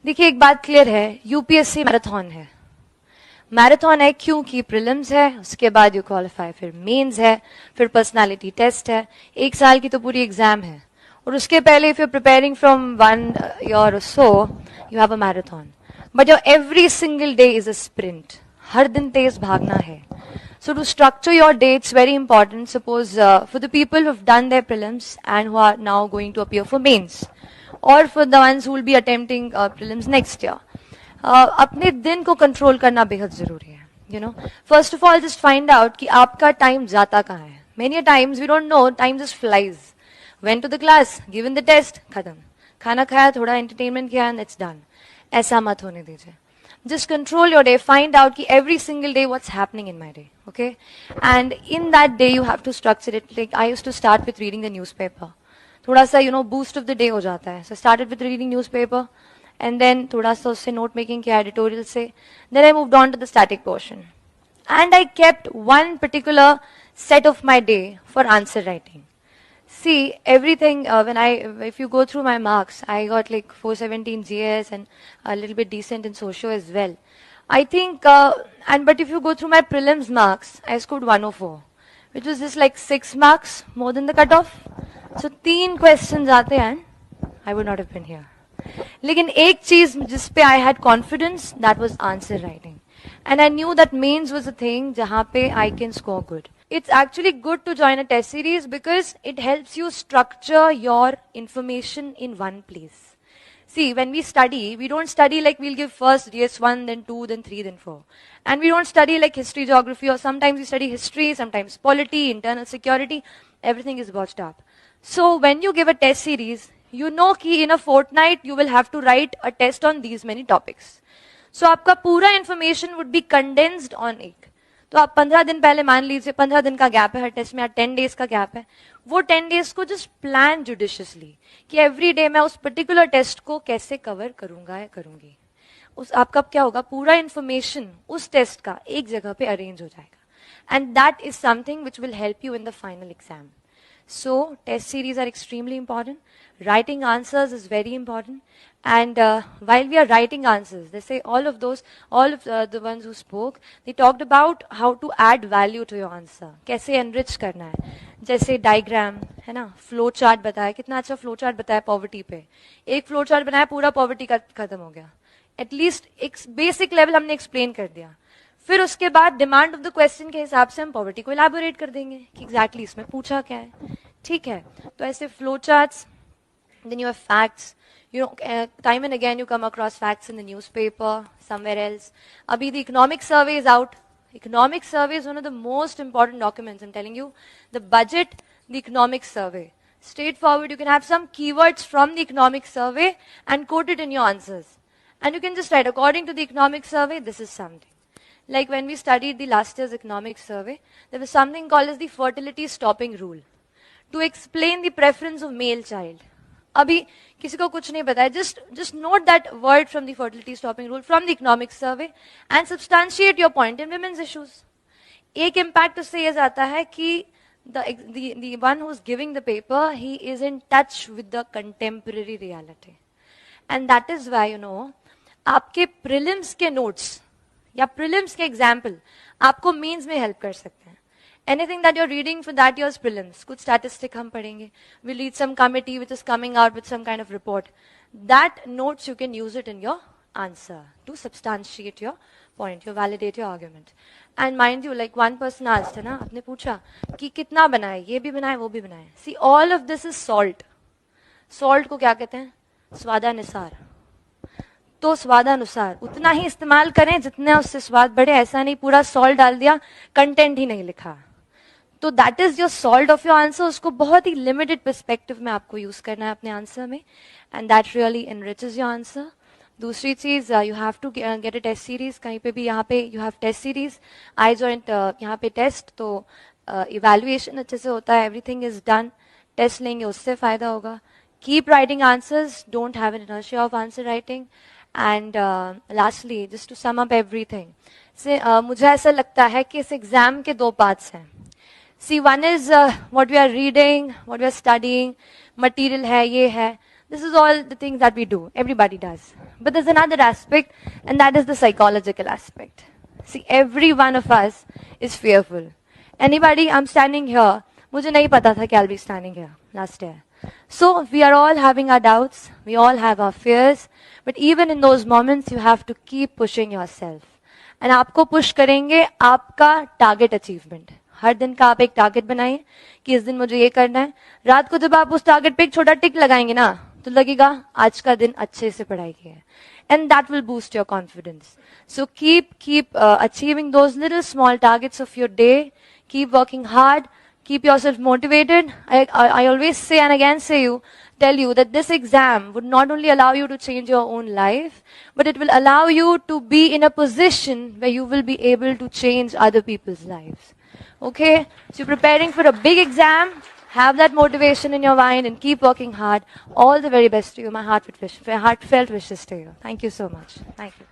देखिए एक बात क्लियर है, यूपीएससी मैराथन है। मैराथन है क्योंकि प्रीलिम्स है, उसके बाद यू क्वालिफाई, फिर मेंस है, फिर पर्सनालिटी टेस्ट है। एक साल की तो पूरी एग्जाम है, और उसके पहले if you preparing from 1 year or so, you have a marathon. But your every single day is a sprint. हर दिन तेज भागना है। So to structure your day, it's very important. Suppose for the people who've done their prelims and who are now going to appear for mains, or for the ones who will be attempting prelims next year, अपने दिन को control करना बेहद जरूरी है। You know, first of all just find out कि आपका time जाता कहाँ है। Many times we don't know, time just flies. Went to the class, given the test, खत्म। खाना खाया, थोड़ा एंटरटेनमेंट किया, एंड इट्स डन। ऐसा मत होने दीजिए। Just control your day. Find out ki every single day what's happening in my day. Okay? And in that day you have to structure it. Like I used to start with reading the newspaper. थोड़ा सा boost of the day हो जाता है. So I started with reading newspaper, and then थोड़ा सा उससे note making किया, editorial से. Then I moved on to the static portion. And I kept one particular set of my day for answer writing. See, everything, if you go through my marks, I got like 417 GS and a little bit decent in socio as well. I think, but if you go through my prelims marks, I scored 104, which was just like 6 marks more than the cutoff. So 3 questions आते हैं, I would not have been here. लेकिन एक चीज जिस पे I had confidence, that was answer writing. And I knew that mains was a thing जहाँ पे I can score good. It's actually good to join a test series because it helps you structure your information in one place. See, when we study, we don't study like we'll give first DS1, then 2, then 3, then 4. And we don't study like history, geography, or sometimes we study history, sometimes polity, internal security. Everything is botched up. So when you give a test series, you know कि in a fortnight you will have to write a test on these many topics. So आपका पूरा information would be condensed on एक. तो आप 15 दिन पहले मान लीजिए 15 दिन का गैप है हर टेस्ट में, या 10 days का गैप है, वो 10 days को जस्ट प्लान जुडिशियसली कि एवरी डे मैं उस पर्टिकुलर टेस्ट को कैसे कवर करूंगा या करूंगी। उस आपका क्या होगा, पूरा इंफॉर्मेशन उस टेस्ट का एक जगह पे अरेंज हो जाएगा, and that is something which will help you in the final exam. So test series are extremely important. Writing answers is very important. And while we are writing answers, they say all of the ones who spoke, they talked about how to add value to your answer. कैसे enrich करना है. जैसे diagram, है ना, flow chart बताया, कितना अच्छा flow chart बताया poverty पे. एक flow chart बनाया, पूरा poverty का खत्म हो गया. At least एक basic level हमने explain कर दिया. फिर उसके बाद डिमांड ऑफ द क्वेश्चन के हिसाब से हम पॉवर्टी को इलैबोरेट कर देंगे कि एग्जैक्टली इसमें पूछा क्या है. ठीक है, तो ऐसे flow charts, then you have facts. You know, time and again you come across facts in the newspaper, somewhere else. Abhi the economic survey is out. Economic survey is one of the most important documents. I'm telling you, the budget, the economic survey. Straightforward, you can have some keywords from the economic survey and quote it in your answers. And you can just write, according to the economic survey, this is something. Like when we studied the last year's economic survey, there was something called as the fertility stopping rule to explain the preference of male child. अभी किसी को कुछ नहीं पता है, just note that word from the fertility stopping rule from the economic survey and substantiate your point in women's issues. एक impact उससे ये जाता है कि the one who's giving the paper, he is in touch with the contemporary reality. And that is why, you know, आपके prelims के notes या prelims के एग्जाम्पल आपको मीन्स में हेल्प कर सकते हैं. Anything that you are reading for that yours prelims, कुछ स्टैटिस्टिक हम पढ़ेंगे, will read some committee which is coming out with some kind of report. That notes you can use it in your answer to substantiate your point, your validate your argument. And mind you, like one person asked, है ना, आपने पूछा कि कितना बनाए, ये भी बनाए वो भी बनाए. See all of this is salt. Salt को क्या कहते हैं, स्वादानुसार. तो स्वादानुसार उतना ही इस्तेमाल करें जितना उससे स्वाद बढ़े. ऐसा नहीं पूरा सॉल्ट डाल दिया, कंटेंट ही नहीं लिखा. तो that is your salt of your answer. उसको बहुत ही लिमिटेड पर्सपेक्टिव में आपको यूज करना है अपने आंसर में, and that really enriches your answer. दूसरी चीज, you have to get a test series. कहीं पे भी यहाँ पे you have test series. I joint यहाँ पे टेस्ट, तो इवेल्युएशन अच्छे से होता है, एवरीथिंग इज डन. टेस्ट लेंगे उससे फायदा होगा. Keep writing answers, don't have an inertia of answer writing. And lastly, just to sum up everything, मुझे ऐसा लगता है कि इस एग्जाम के 2 पार्ट्स हैं. See, one is what we are reading, what we are studying, material है, ये है. This is all the things that we do. Everybody does. But there's another aspect, and that is the psychological aspect. See, every one of us is fearful. Anybody, I'm standing here. मुझे नहीं पता था कि I'll be standing here last year. So we are all having our doubts. We all have our fears. But even in those moments, you have to keep pushing yourself. And आपको push करेंगे आपका target achievement. हर दिन का आप एक target बनाइए कि इस दिन मुझे ये करना है. रात को जब आप उस टारगेट पे एक छोटा टिक लगाएंगे ना, तो लगेगा आज का दिन अच्छे से पढ़ाई किया है. And that will boost your confidence. So keep achieving those little small targets of your day. Keep working hard. Keep yourself motivated. I always say and again tell you that this exam would not only allow you to change your own life, but it will allow you to be in a position where you will be able to change other people's lives. Okay? So you're preparing for a big exam. Have that motivation in your mind and keep working hard. All the very best to you. My heartfelt wishes to you. Thank you so much. Thank you.